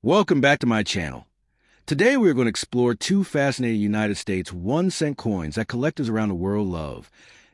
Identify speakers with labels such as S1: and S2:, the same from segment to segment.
S1: Welcome back to my channel. Today we are going to explore two fascinating United States 1-cent coins that collectors around the world love,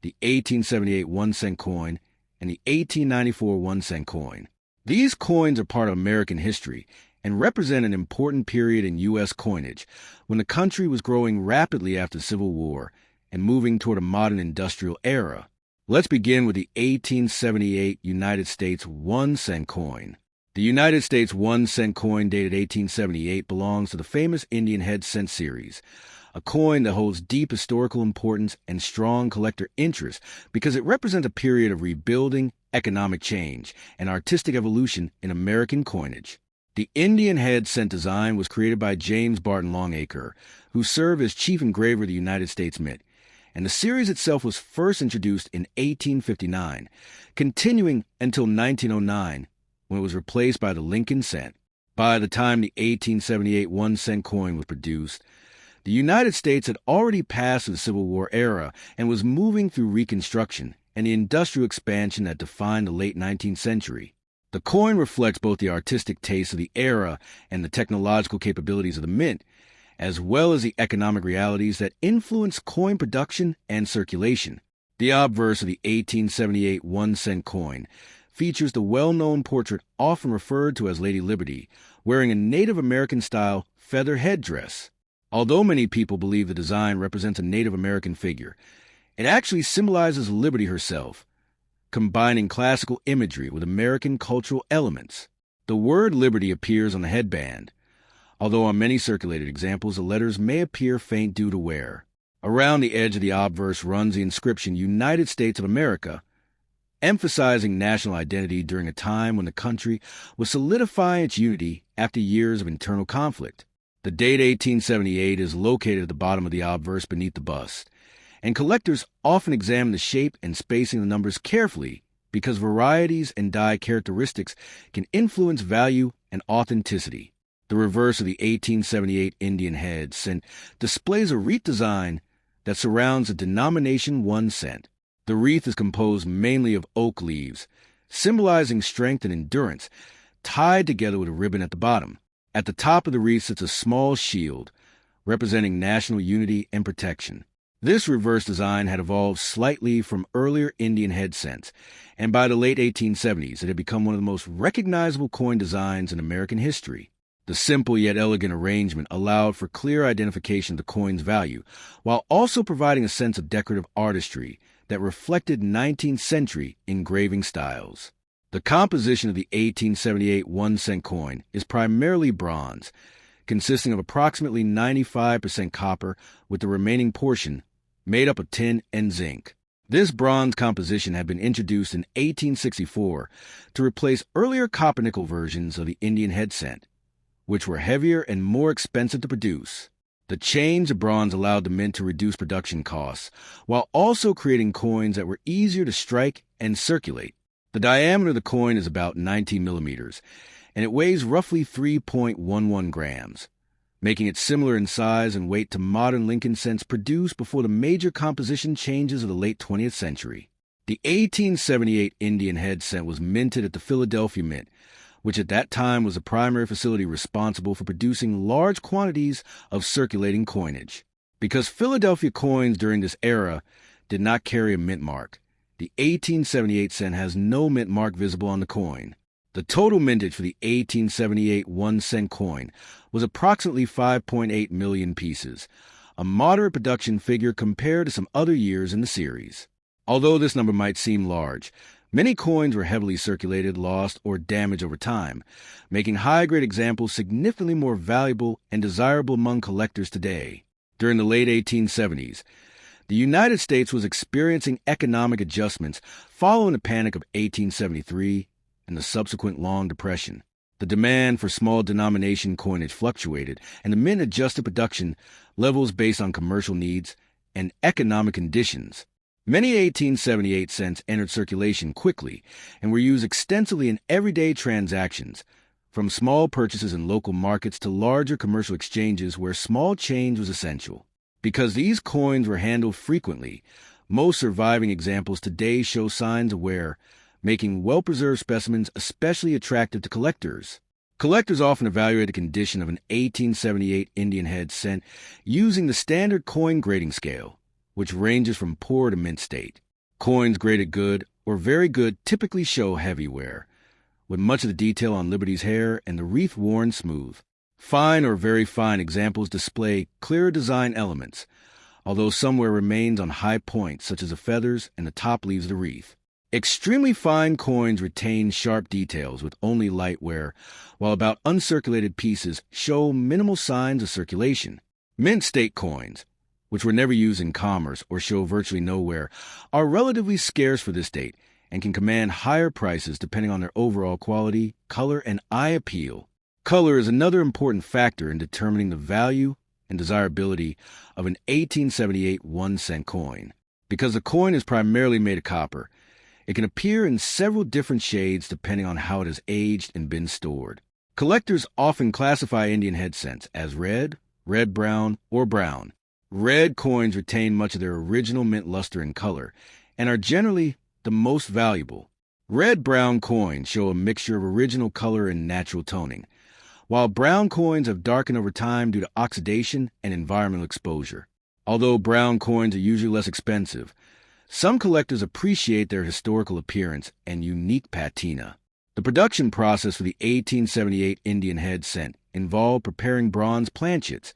S1: the 1878 1-cent coin and the 1894 1-cent coin. These coins are part of American history and represent an important period in U.S. coinage when the country was growing rapidly after the Civil War and moving toward a modern industrial era. Let's begin with the 1878 United States 1-cent coin. The United States 1-cent coin dated 1878 belongs to the famous Indian head cent series, a coin that holds deep historical importance and strong collector interest because it represents a period of rebuilding, economic change, and artistic evolution in American coinage. The Indian head cent design was created by James Barton Longacre, who served as chief engraver of the United States Mint, and the series itself was first introduced in 1859, continuing until 1909, when it was replaced by the Lincoln cent. By the time the 1878 1-cent coin was produced, the United States had already passed the Civil War era and was moving through Reconstruction and the industrial expansion that defined the late 19th century. The coin reflects both the artistic taste of the era and the technological capabilities of the mint, as well as the economic realities that influenced coin production and circulation. The obverse of the 1878 1-cent coin features the well-known portrait often referred to as Lady Liberty, wearing a Native American-style feather headdress. Although many people believe the design represents a Native American figure, it actually symbolizes Liberty herself, combining classical imagery with American cultural elements. The word Liberty appears on the headband, although on many circulated examples the letters may appear faint due to wear. Around the edge of the obverse runs the inscription United States of America, emphasizing national identity during a time when the country was solidifying its unity after years of internal conflict. The date 1878 is located at the bottom of the obverse beneath the bust, and collectors often examine the shape and spacing of the numbers carefully because varieties and die characteristics can influence value and authenticity. The reverse of the 1878 Indian head cent displays a wreath design that surrounds the denomination 1 cent. The wreath is composed mainly of oak leaves, symbolizing strength and endurance, tied together with a ribbon at the bottom. At the top of the wreath sits a small shield, representing national unity and protection. This reverse design had evolved slightly from earlier Indian head cents, and by the late 1870s it had become one of the most recognizable coin designs in American history. The simple yet elegant arrangement allowed for clear identification of the coin's value, while also providing a sense of decorative artistry that reflected 19th century engraving styles. The composition of the 1878 1-cent coin is primarily bronze, consisting of approximately 95% copper with the remaining portion made up of tin and zinc. This bronze composition had been introduced in 1864 to replace earlier copper-nickel versions of the Indian head cent, which were heavier and more expensive to produce. The change to bronze allowed the mint to reduce production costs, while also creating coins that were easier to strike and circulate. The diameter of the coin is about 19 millimeters, and it weighs roughly 3.11 grams, making it similar in size and weight to modern Lincoln cents produced before the major composition changes of the late 20th century. The 1878 Indian head cent was minted at the Philadelphia Mint, which at that time was the primary facility responsible for producing large quantities of circulating coinage. Because Philadelphia coins during this era did not carry a mint mark, the 1878 cent has no mint mark visible on the coin. The total mintage for the 1878 1-cent coin was approximately 5.8 million pieces, a moderate production figure compared to some other years in the series. Although this number might seem large, many coins were heavily circulated, lost, or damaged over time, making high-grade examples significantly more valuable and desirable among collectors today. During the late 1870s, the United States was experiencing economic adjustments following the Panic of 1873 and the subsequent Long Depression. The demand for small denomination coinage fluctuated, and the mint adjusted production levels based on commercial needs and economic conditions. Many 1878 cents entered circulation quickly and were used extensively in everyday transactions, from small purchases in local markets to larger commercial exchanges where small change was essential. Because these coins were handled frequently, most surviving examples today show signs of wear, making well-preserved specimens especially attractive to collectors. Collectors often evaluate the condition of an 1878 Indian head cent using the standard coin grading scale, which ranges from poor to mint state. Coins graded good or very good typically show heavy wear, with much of the detail on Liberty's hair and the wreath worn smooth. Fine or very fine examples display clearer design elements, although some wear remains on high points such as the feathers and the top leaves of the wreath. Extremely fine coins retain sharp details with only light wear, while about uncirculated pieces show minimal signs of circulation. Mint state coins, which were never used in commerce or show virtually no wear, are relatively scarce for this date and can command higher prices depending on their overall quality, color, and eye appeal. Color is another important factor in determining the value and desirability of an 1878 1-cent coin. Because the coin is primarily made of copper, it can appear in several different shades depending on how it has aged and been stored. Collectors often classify Indian head cents as red, red-brown, or brown. Red coins retain much of their original mint luster and color and are generally the most valuable. Red-brown coins show a mixture of original color and natural toning, while brown coins have darkened over time due to oxidation and environmental exposure. Although brown coins are usually less expensive, some collectors appreciate their historical appearance and unique patina. The production process for the 1878 Indian head cent involved preparing bronze planchets,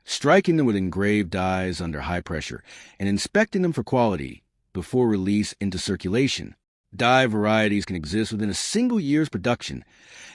S1: striking them with engraved dies under high pressure, and inspecting them for quality before release into circulation. Die varieties can exist within a single year's production,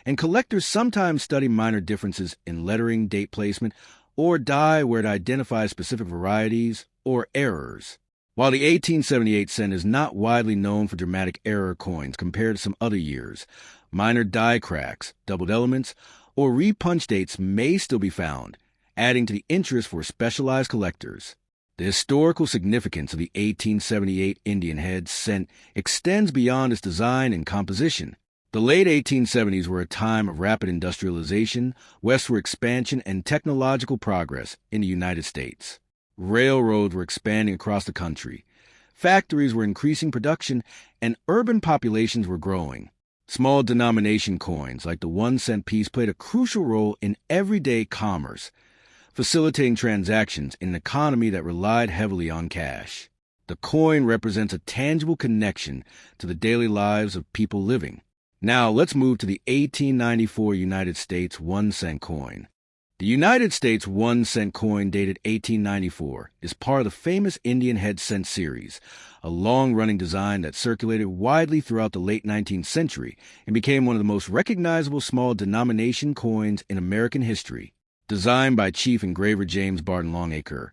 S1: and collectors sometimes study minor differences in lettering, date placement, or die where it identifies specific varieties or errors. While the 1878 cent is not widely known for dramatic error coins compared to some other years, minor die cracks, doubled elements, or repunch dates may still be found, adding to the interest for specialized collectors. The historical significance of the 1878 Indian head cent extends beyond its design and composition. The late 1870s were a time of rapid industrialization, westward expansion, and technological progress in the United States. Railroads were expanding across the country. Factories were increasing production, and urban populations were growing. Small denomination coins like the 1-cent piece played a crucial role in everyday commerce, facilitating transactions in an economy that relied heavily on cash. The coin represents a tangible connection to the daily lives of people living. Now let's move to the 1894 United States 1-cent coin. The United States 1-cent coin dated 1894 is part of the famous Indian head cent series, a long-running design that circulated widely throughout the late 19th century and became one of the most recognizable small denomination coins in American history. Designed by Chief Engraver James Barton Longacre,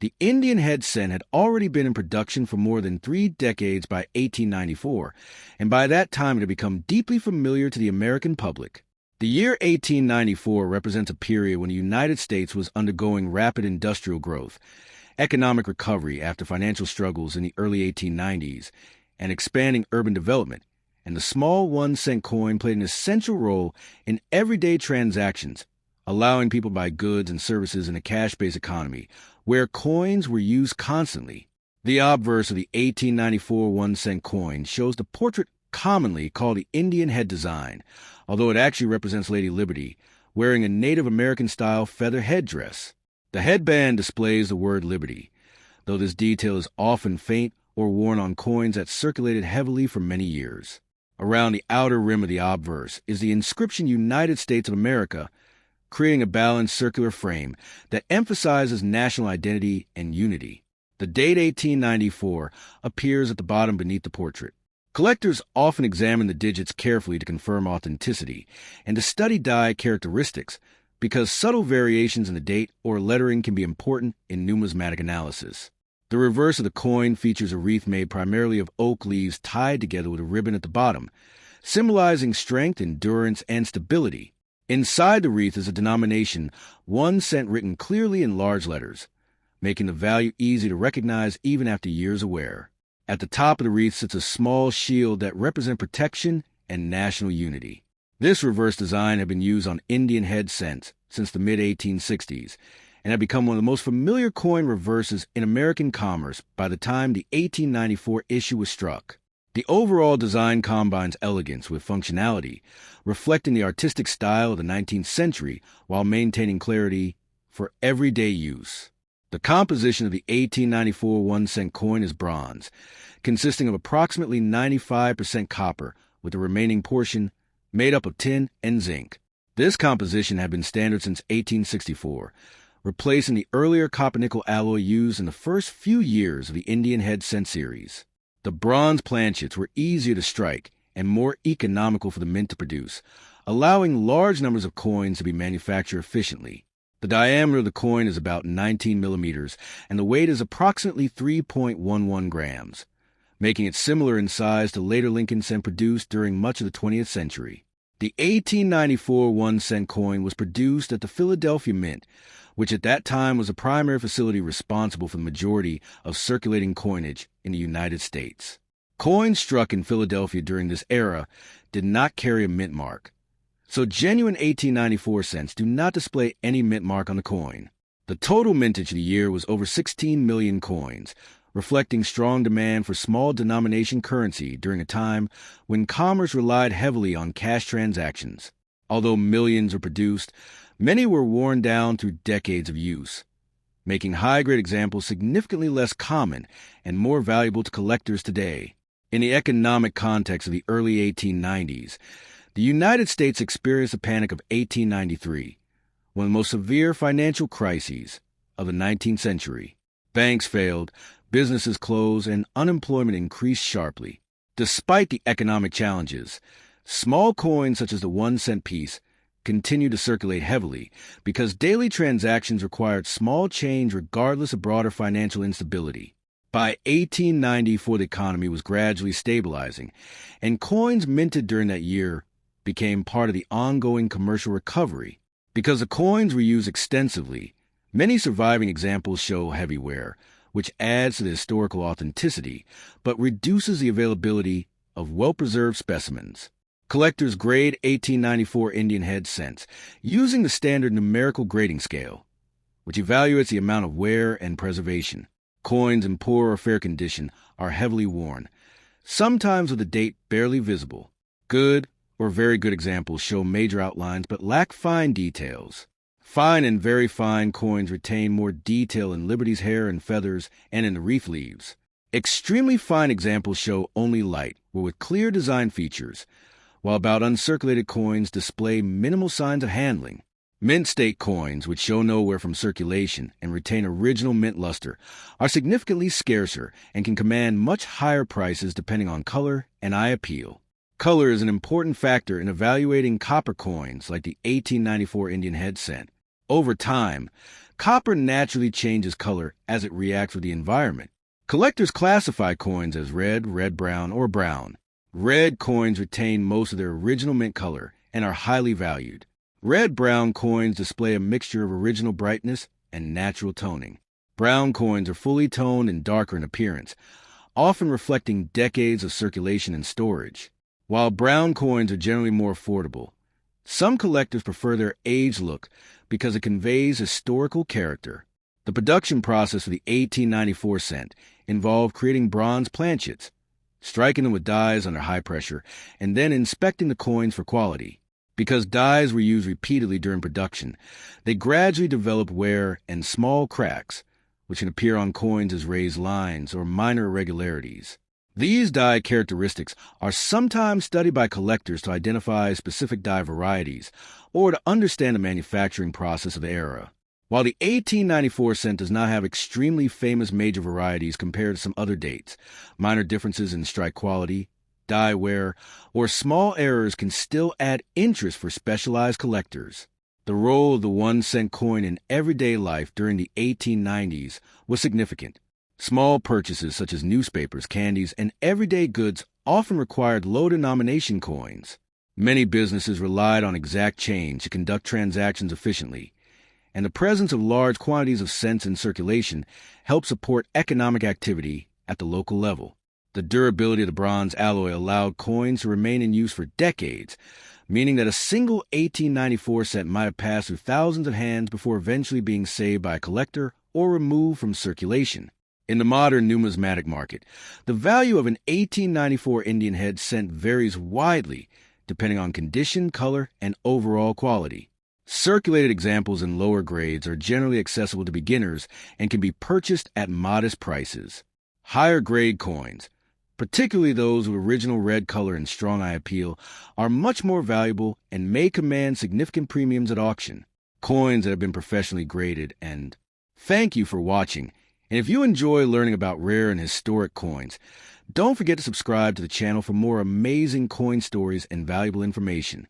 S1: the Indian head cent had already been in production for more than 3 decades by 1894, and by that time it had become deeply familiar to the American public. The year 1894 represents a period when the United States was undergoing rapid industrial growth, economic recovery after financial struggles in the early 1890s, and expanding urban development, and the small 1-cent coin played an essential role in everyday transactions, allowing people to buy goods and services in a cash-based economy, where coins were used constantly. The obverse of the 1894 1-cent coin shows the portrait commonly called the Indian head design, although it actually represents Lady Liberty, wearing a Native American-style feather headdress. The headband displays the word Liberty, though this detail is often faint or worn on coins that circulated heavily for many years. Around the outer rim of the obverse is the inscription United States of America, creating a balanced circular frame that emphasizes national identity and unity. The date 1894 appears at the bottom beneath the portrait. Collectors often examine the digits carefully to confirm authenticity and to study die characteristics because subtle variations in the date or lettering can be important in numismatic analysis. The reverse of the coin features a wreath made primarily of oak leaves tied together with a ribbon at the bottom, symbolizing strength, endurance, and stability. Inside the wreath is a denomination, 1 cent written clearly in large letters, making the value easy to recognize even after years of wear. At the top of the wreath sits a small shield that represents protection and national unity. This reverse design had been used on Indian head cents since the mid-1860s and had become one of the most familiar coin reverses in American commerce by the time the 1894 issue was struck. The overall design combines elegance with functionality, reflecting the artistic style of the 19th century while maintaining clarity for everyday use. The composition of the 1894 1-cent coin is bronze, consisting of approximately 95% copper, with the remaining portion made up of tin and zinc. This composition had been standard since 1864, replacing the earlier copper-nickel alloy used in the first few years of the Indian head cent series. The bronze planchets were easier to strike and more economical for the mint to produce, allowing large numbers of coins to be manufactured efficiently. The diameter of the coin is about 19 millimeters, and the weight is approximately 3.11 grams, making it similar in size to later Lincoln cent produced during much of the 20th century. The 1894 1-cent coin was produced at the Philadelphia Mint, which at that time was the primary facility responsible for the majority of circulating coinage in the United States. Coins struck in Philadelphia during this era did not carry a mint mark, so genuine 1894 cents do not display any mint mark on the coin. The total mintage of the year was over 16 million coins, reflecting strong demand for small denomination currency during a time when commerce relied heavily on cash transactions. Although millions were produced, many were worn down through decades of use, making high-grade examples significantly less common and more valuable to collectors today. In the economic context of the early 1890s, the United States experienced the Panic of 1893, one of the most severe financial crises of the 19th century. Banks failed, businesses closed, and unemployment increased sharply. Despite the economic challenges, small coins such as the 1-cent piece continued to circulate heavily because daily transactions required small change regardless of broader financial instability. By 1894, the economy was gradually stabilizing, and coins minted during that year became part of the ongoing commercial recovery. Because the coins were used extensively, many surviving examples show heavy wear, which adds to the historical authenticity, but reduces the availability of well-preserved specimens. Collectors grade 1894 Indian head cents using the standard numerical grading scale, which evaluates the amount of wear and preservation. Coins in poor or fair condition are heavily worn, sometimes with a date barely visible. Good or very good examples show major outlines but lack fine details. Fine and very fine coins retain more detail in Liberty's hair and feathers and in the wreath leaves. Extremely fine examples show only light or with clear design features, while about uncirculated coins display minimal signs of handling. Mint state coins, which show no wear from circulation and retain original mint luster, are significantly scarcer and can command much higher prices depending on color and eye appeal. Color is an important factor in evaluating copper coins like the 1894 Indian head cent. Over time, copper naturally changes color as it reacts with the environment. Collectors classify coins as red, red-brown, or brown. Red coins retain most of their original mint color and are highly valued. Red-brown coins display a mixture of original brightness and natural toning. Brown coins are fully toned and darker in appearance, often reflecting decades of circulation and storage. While brown coins are generally more affordable, some collectors prefer their aged look because it conveys historical character. The production process for the 1894 cent involved creating bronze planchets, striking them with dies under high pressure, and then inspecting the coins for quality. Because dies were used repeatedly during production, they gradually developed wear and small cracks, which can appear on coins as raised lines or minor irregularities. These die characteristics are sometimes studied by collectors to identify specific die varieties or to understand the manufacturing process of the era. While the 1894 cent does not have extremely famous major varieties compared to some other dates, minor differences in strike quality, die wear, or small errors can still add interest for specialized collectors. The role of the 1-cent coin in everyday life during the 1890s was significant. Small purchases such as newspapers, candies, and everyday goods often required low-denomination coins. Many businesses relied on exact change to conduct transactions efficiently, and the presence of large quantities of cents in circulation helped support economic activity at the local level. The durability of the bronze alloy allowed coins to remain in use for decades, meaning that a single 1894 cent might have passed through thousands of hands before eventually being saved by a collector or removed from circulation. In the modern numismatic market, the value of an 1894 Indian head cent varies widely depending on condition, color, and overall quality. Circulated examples in lower grades are generally accessible to beginners and can be purchased at modest prices. Higher grade coins, particularly those with original red color and strong eye appeal, are much more valuable and may command significant premiums at auction. Coins that have been professionally graded. And thank you for watching. And if you enjoy learning about rare and historic coins, don't forget to subscribe to the channel for more amazing coin stories and valuable information.